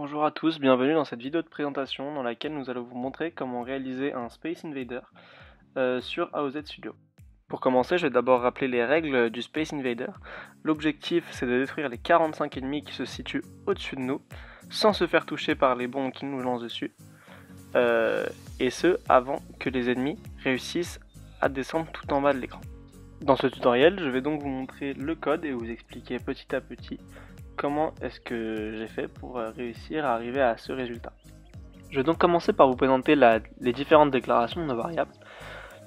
Bonjour à tous, bienvenue dans cette vidéo de présentation dans laquelle nous allons vous montrer comment réaliser un Space Invader sur AOZ Studio. Pour commencer, je vais d'abord rappeler les règles du Space Invader. L'objectif, c'est de détruire les 45 ennemis qui se situent au-dessus de nous, sans se faire toucher par les bombes qui nous lancent dessus, et ce, avant que les ennemis réussissent à descendre tout en bas de l'écran. Dans ce tutoriel, je vais donc vous montrer le code et vous expliquer petit à petit comment est-ce que j'ai fait pour réussir à arriver à ce résultat. Je vais donc commencer par vous présenter les différentes déclarations de nos variables.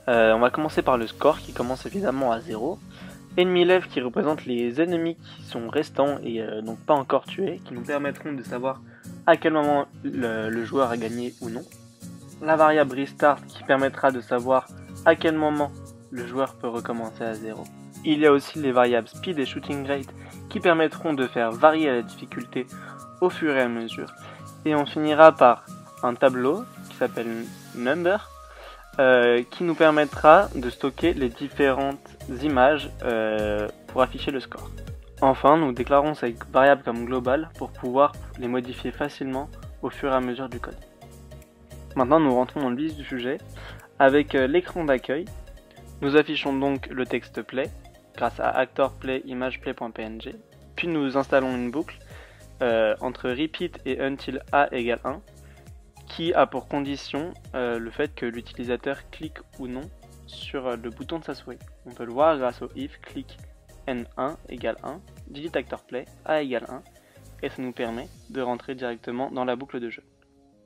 On va commencer par le score qui commence évidemment à 0. Enemy level qui représente les ennemis qui sont restants et donc pas encore tués, qui nous permettront de savoir à quel moment le joueur a gagné ou non. La variable restart qui permettra de savoir à quel moment le joueur peut recommencer à 0. Il y a aussi les variables speed et shooting rate qui permettront de faire varier la difficulté au fur et à mesure. Et on finira par un tableau qui s'appelle number qui nous permettra de stocker les différentes images pour afficher le score. Enfin, nous déclarons ces variables comme globales pour pouvoir les modifier facilement au fur et à mesure du code. Maintenant, nous rentrons dans le vif du sujet. Avec l'écran d'accueil, nous affichons donc le texte play grâce à actorplay.imageplay.png. Puis nous installons une boucle entre repeat et until a égale 1 qui a pour condition le fait que l'utilisateur clique ou non sur le bouton de sa souris. On peut le voir grâce au if click n1 égale 1, delete actorplay a égale 1 et ça nous permet de rentrer directement dans la boucle de jeu.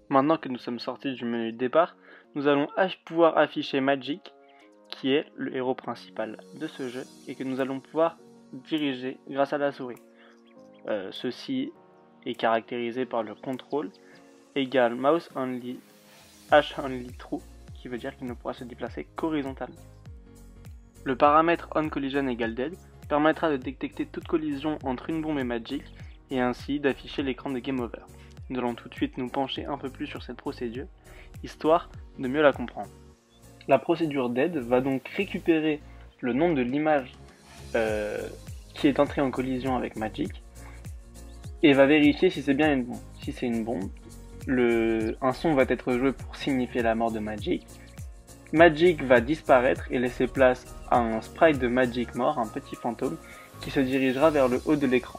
Maintenant que nous sommes sortis du menu de départ, nous allons pouvoir afficher Magic qui est le héros principal de ce jeu et que nous allons pouvoir diriger grâce à la souris. Ceci est caractérisé par le contrôle égale mouse only h only true qui veut dire qu'il ne pourra se déplacer qu'horizontalement. Le paramètre onCollision égale dead permettra de détecter toute collision entre une bombe et Magic et ainsi d'afficher l'écran de Game Over. Nous allons tout de suite nous pencher un peu plus sur cette procédure histoire de mieux la comprendre. La procédure dead va donc récupérer le nom de l'image qui est entrée en collision avec Magic et va vérifier si c'est bien une bombe. Si c'est une bombe, un son va être joué pour signifier la mort de Magic. Magic va disparaître et laisser place à un sprite de Magic mort, un petit fantôme, qui se dirigera vers le haut de l'écran.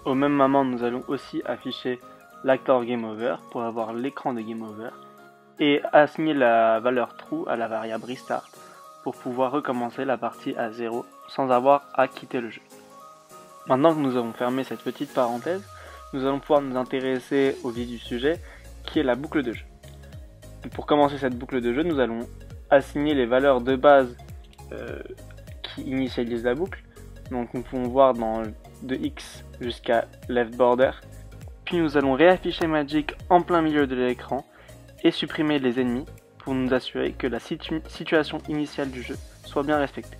Au même moment, nous allons aussi afficher l'actor Game Over pour avoir l'écran de Game Over et assigner la valeur true à la variable restart pour pouvoir recommencer la partie à 0 sans avoir à quitter le jeu. Maintenant que nous avons fermé cette petite parenthèse, nous allons pouvoir nous intéresser au vif du sujet qui est la boucle de jeu. Et pour commencer cette boucle de jeu, nous allons assigner les valeurs de base qui initialisent la boucle. Donc nous pouvons voir de X jusqu'à left border. Puis nous allons réafficher Magic en plein milieu de l'écran et supprimer les ennemis pour nous assurer que la situation initiale du jeu soit bien respectée.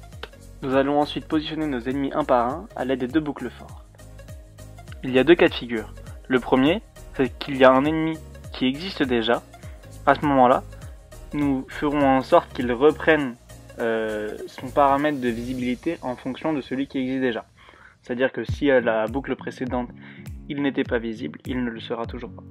Nous allons ensuite positionner nos ennemis un par un à l'aide des deux boucles for. Il y a deux cas de figure. Le premier, c'est qu'il y a un ennemi qui existe déjà. À ce moment-là, nous ferons en sorte qu'il reprenne son paramètre de visibilité en fonction de celui qui existe déjà. C'est-à-dire que si à la boucle précédente, il n'était pas visible, il ne le sera toujours pas.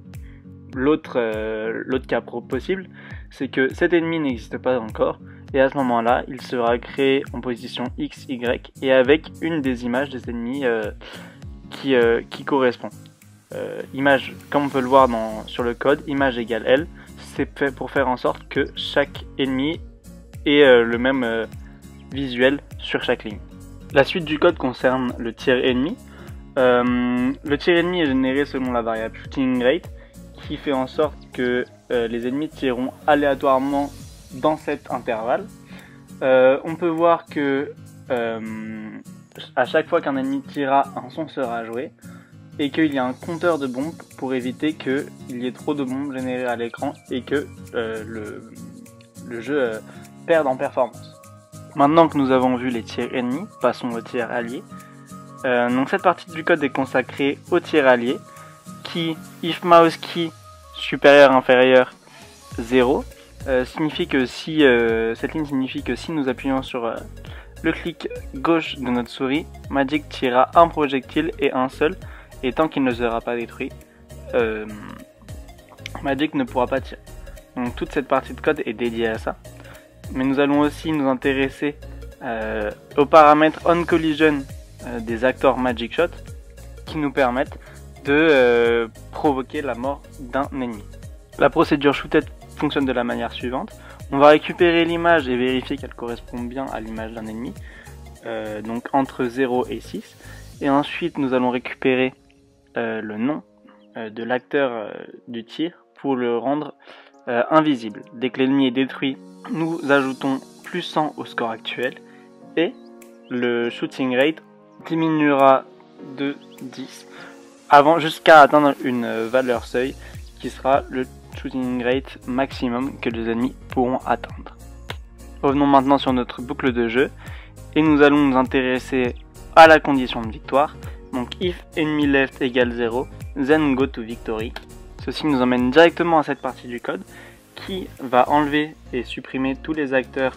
L'autre cas possible, c'est que cet ennemi n'existe pas encore, et à ce moment-là, il sera créé en position X, Y, et avec une des images des ennemis qui correspond. Image, comme on peut le voir sur le code, image égale L, c'est fait pour faire en sorte que chaque ennemi ait le même visuel sur chaque ligne. La suite du code concerne le tir ennemi. Le tir ennemi est généré selon la variable shooting rate, qui fait en sorte que les ennemis tireront aléatoirement dans cet intervalle. On peut voir que à chaque fois qu'un ennemi tirera, un son sera joué et qu'il y a un compteur de bombes pour éviter qu'il y ait trop de bombes générées à l'écran et que le jeu perde en performance. Maintenant que nous avons vu les tirs ennemis, passons aux tirs alliés. Donc cette partie du code est consacrée aux tirs alliés qui, if mouse key supérieur inférieur 0, signifie que cette ligne signifie que si nous appuyons sur le clic gauche de notre souris, Magic tirera un projectile et un seul, et tant qu'il ne sera pas détruit, Magic ne pourra pas tirer. Donc toute cette partie de code est dédiée à ça. Mais nous allons aussi nous intéresser aux paramètres on collision des acteurs Magic Shot qui nous permettent de provoquer la mort d'un ennemi. La procédure shooted fonctionne de la manière suivante. On va récupérer l'image et vérifier qu'elle correspond bien à l'image d'un ennemi, donc entre 0 et 6. Et ensuite nous allons récupérer le nom de l'acteur du tir pour le rendre invisible. Dès que l'ennemi est détruit, nous ajoutons plus 100 au score actuel et le shooting rate diminuera de 10 jusqu'à atteindre une valeur seuil qui sera le shooting rate maximum que les ennemis pourront atteindre. Revenons maintenant sur notre boucle de jeu et nous allons nous intéresser à la condition de victoire. Donc if enemy left égale 0, then go to victory. Ceci nous emmène directement à cette partie du code qui va enlever et supprimer tous les acteurs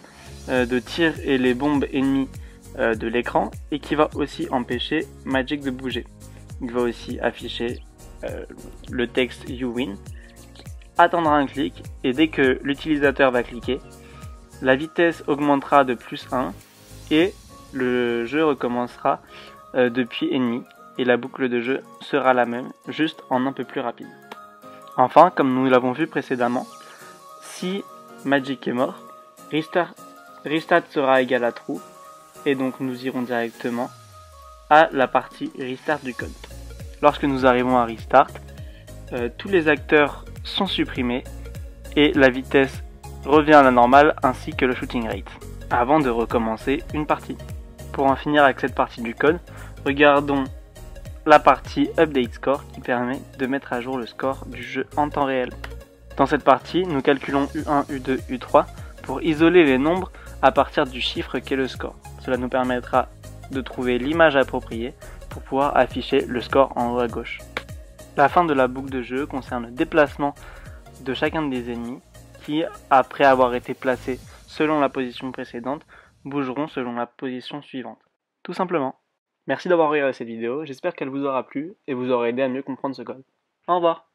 de tir et les bombes ennemies de l'écran et qui va aussi empêcher Magic de bouger. Il va aussi afficher le texte you win, attendra un clic et dès que l'utilisateur va cliquer, la vitesse augmentera de plus 1 et le jeu recommencera depuis ennemi et la boucle de jeu sera la même, juste en un peu plus rapide. Enfin, comme nous l'avons vu précédemment, si Magic est mort, restart sera égal à true et donc nous irons directement à la partie restart du code. Lorsque nous arrivons à restart, tous les acteurs sont supprimés et la vitesse revient à la normale ainsi que le shooting rate, avant de recommencer une partie. Pour en finir avec cette partie du code, regardons la partie Update Score qui permet de mettre à jour le score du jeu en temps réel. Dans cette partie, nous calculons U1, U2, U3 pour isoler les nombres à partir du chiffre qu'est le score. Cela nous permettra de trouver l'image appropriée pour pouvoir afficher le score en haut à gauche. La fin de la boucle de jeu concerne le déplacement de chacun des ennemis qui, après avoir été placés selon la position précédente, bougeront selon la position suivante. Tout simplement. Merci d'avoir regardé cette vidéo, j'espère qu'elle vous aura plu et vous aura aidé à mieux comprendre ce code. Au revoir.